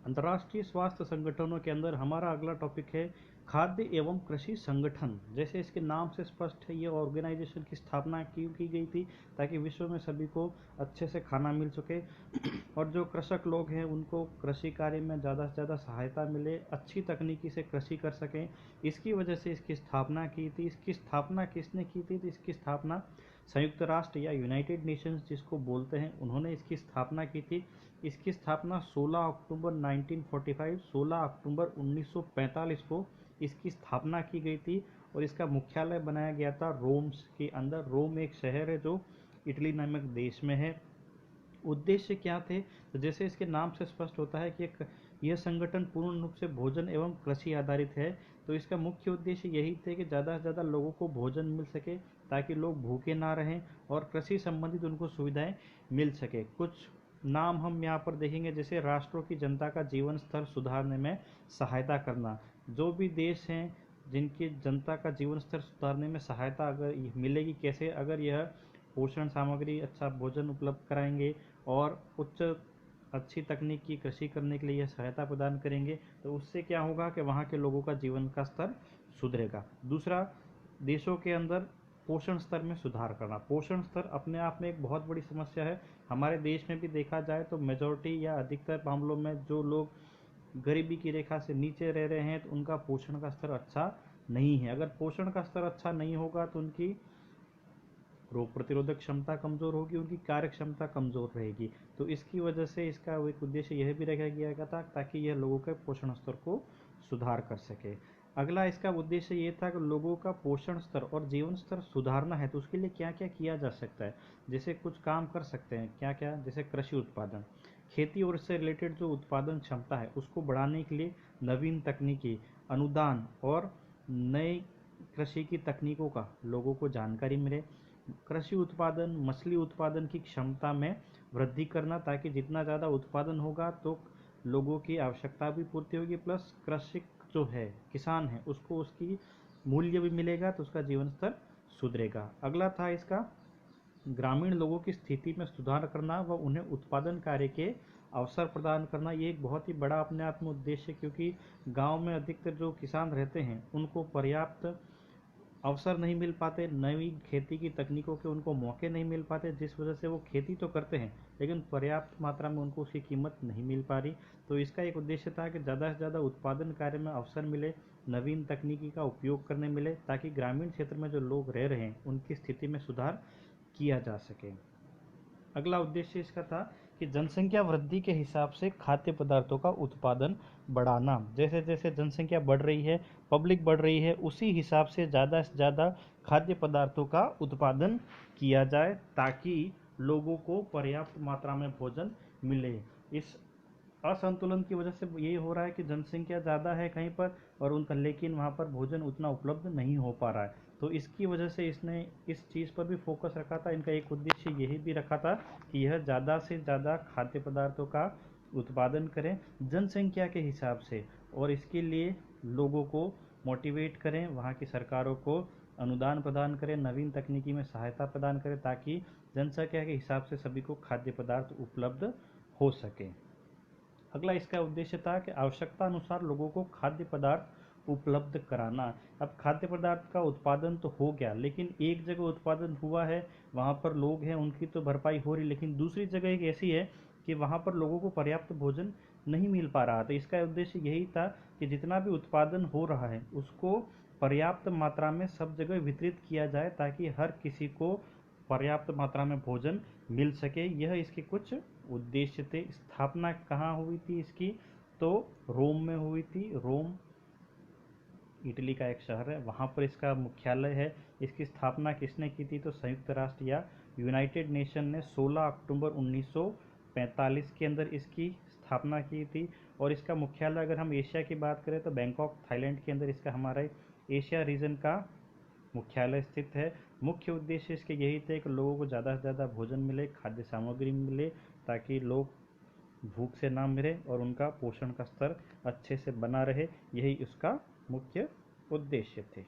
अंतर्राष्ट्रीय स्वास्थ्य संगठनों के अंदर हमारा अगला टॉपिक है खाद्य एवं कृषि संगठन। जैसे इसके नाम से स्पष्ट है, ये ऑर्गेनाइजेशन की स्थापना क्यों की गई थी, ताकि विश्व में सभी को अच्छे से खाना मिल सके और जो कृषक लोग हैं उनको कृषि कार्य में ज़्यादा से ज़्यादा सहायता मिले, अच्छी तकनीकी से कृषि कर सकें। इसकी वजह से इसकी स्थापना की थी। इसकी स्थापना किसने की थी? तो इसकी स्थापना संयुक्त राष्ट्र या यूनाइटेड नेशंस जिसको बोलते हैं, उन्होंने इसकी स्थापना की थी। इसकी स्थापना 16 अक्टूबर 1945, 16 अक्टूबर 1945 को इसकी स्थापना की गई थी और इसका मुख्यालय बनाया गया था रोम के अंदर। रोम एक शहर है जो इटली नामक देश में है। उद्देश्य क्या थे? तो जैसे इसके नाम से स्पष्ट होता है कि यह संगठन पूर्ण रूप से भोजन एवं कृषि आधारित है। तो इसका मुख्य उद्देश्य यही थे कि ज़्यादा से ज़्यादा लोगों को भोजन मिल सके, ताकि लोग भूखे ना रहें और कृषि संबंधित उनको सुविधाएं मिल सके। कुछ नाम हम यहाँ पर देखेंगे, जैसे राष्ट्रों की जनता का जीवन स्तर सुधारने में सहायता करना। जो भी देश हैं जिनकी जनता का जीवन स्तर सुधारने में सहायता अगर मिलेगी, कैसे? अगर यह पोषण सामग्री, अच्छा भोजन उपलब्ध कराएंगे और उच्च अच्छी तकनीक की कृषि करने के लिए यह सहायता प्रदान करेंगे, तो उससे क्या होगा कि वहाँ के लोगों का जीवन का स्तर सुधरेगा। दूसरा, देशों के अंदर पोषण स्तर में सुधार करना। पोषण स्तर अपने आप में एक बहुत बड़ी समस्या है। हमारे देश में भी देखा जाए तो मेजॉरिटी या अधिकतर मामलों में जो लोग गरीबी की रेखा से नीचे रह रहे हैं, तो उनका पोषण का स्तर अच्छा नहीं है। अगर पोषण का स्तर अच्छा नहीं होगा तो उनकी रोग प्रतिरोधक क्षमता कमजोर होगी, उनकी कार्य क्षमता कमजोर रहेगी। तो इसकी वजह से इसका एक उद्देश्य यह भी रखा गया था ताकि यह लोगों के पोषण स्तर को सुधार कर सके। अगला इसका उद्देश्य ये था कि लोगों का पोषण स्तर और जीवन स्तर सुधारना है, तो उसके लिए क्या क्या किया जा सकता है। जैसे कुछ काम कर सकते हैं, क्या क्या? जैसे कृषि उत्पादन, खेती और इससे रिलेटेड जो उत्पादन क्षमता है उसको बढ़ाने के लिए नवीन तकनीकी, अनुदान और नए कृषि की तकनीकों का लोगों को जानकारी मिले। कृषि उत्पादन, मछली उत्पादन की क्षमता में वृद्धि करना, ताकि जितना ज़्यादा उत्पादन होगा तो लोगों की आवश्यकता भी पूर्ति होगी, प्लस कृषि जो है, किसान है, उसको उसकी मूल्य भी मिलेगा, तो उसका जीवन स्तर सुधरेगा। अगला था इसका ग्रामीण लोगों की स्थिति में सुधार करना व उन्हें उत्पादन कार्य के अवसर प्रदान करना। ये एक बहुत ही बड़ा अपने आप में उद्देश्य है, क्योंकि गांव में अधिकतर जो किसान रहते हैं उनको पर्याप्त अवसर नहीं मिल पाते, नई खेती की तकनीकों के उनको मौके नहीं मिल पाते, जिस वजह से वो खेती तो करते हैं लेकिन पर्याप्त मात्रा में उनको उसकी कीमत नहीं मिल पा रही। तो इसका एक उद्देश्य था कि ज़्यादा से ज़्यादा उत्पादन कार्य में अवसर मिले, नवीन तकनीकी का उपयोग करने मिले, ताकि ग्रामीण क्षेत्र में जो लोग रह रहे हैं उनकी स्थिति में सुधार किया जा सके। अगला उद्देश्य इसका था कि जनसंख्या वृद्धि के हिसाब से खाद्य पदार्थों का उत्पादन बढ़ाना। जैसे जैसे जनसंख्या बढ़ रही है, पब्लिक बढ़ रही है, उसी हिसाब से ज़्यादा खाद्य पदार्थों का उत्पादन किया जाए, ताकि लोगों को पर्याप्त मात्रा में भोजन मिले। इस असंतुलन की वजह से ये हो रहा है कि जनसंख्या ज़्यादा है कहीं पर और उनका, लेकिन वहाँ पर भोजन उतना उपलब्ध नहीं हो पा रहा है। तो इसकी वजह से इसने इस चीज़ पर भी फोकस रखा था। इनका एक उद्देश्य यही भी रखा था कि यह ज़्यादा से ज़्यादा खाद्य पदार्थों का उत्पादन करें जनसंख्या के हिसाब से, और इसके लिए लोगों को मोटिवेट करें, वहाँ की सरकारों को अनुदान प्रदान करें, नवीन तकनीकी में सहायता प्रदान करें, ताकि जनसंख्या के हिसाब से सभी को खाद्य पदार्थ उपलब्ध हो सके। अगला इसका उद्देश्य था कि आवश्यकता अनुसार लोगों को खाद्य पदार्थ उपलब्ध कराना। अब खाद्य पदार्थ का उत्पादन तो हो गया, लेकिन एक जगह उत्पादन हुआ है, वहाँ पर लोग हैं, उनकी तो भरपाई हो रही, लेकिन दूसरी जगह एक ऐसी है कि वहाँ पर लोगों को पर्याप्त भोजन नहीं मिल पा रहा। तो इसका उद्देश्य यही था कि जितना भी उत्पादन हो रहा है उसको पर्याप्त मात्रा में सब जगह वितरित किया जाए, ताकि हर किसी को पर्याप्त मात्रा में भोजन मिल सके। यह इसके कुछ उद्देश्य थे। स्थापना कहाँ हुई थी इसकी? तो रोम में हुई थी। रोम इटली का एक शहर है, वहाँ पर इसका मुख्यालय है। इसकी स्थापना किसने की थी? तो संयुक्त राष्ट्र या यूनाइटेड नेशन ने 16 अक्टूबर 1945 के अंदर इसकी स्थापना की थी। और इसका मुख्यालय, अगर हम एशिया की बात करें तो बैंकॉक थाईलैंड के अंदर इसका हमारा एशिया रीजन का मुख्यालय स्थित है। मुख्य उद्देश्य इसके यही थे कि लोगों को ज़्यादा से ज़्यादा भोजन मिले, खाद्य सामग्री मिले, ताकि लोग भूख से ना मरे और उनका पोषण का स्तर अच्छे से बना रहे। यही उसका मुख्य उद्देश्य थे।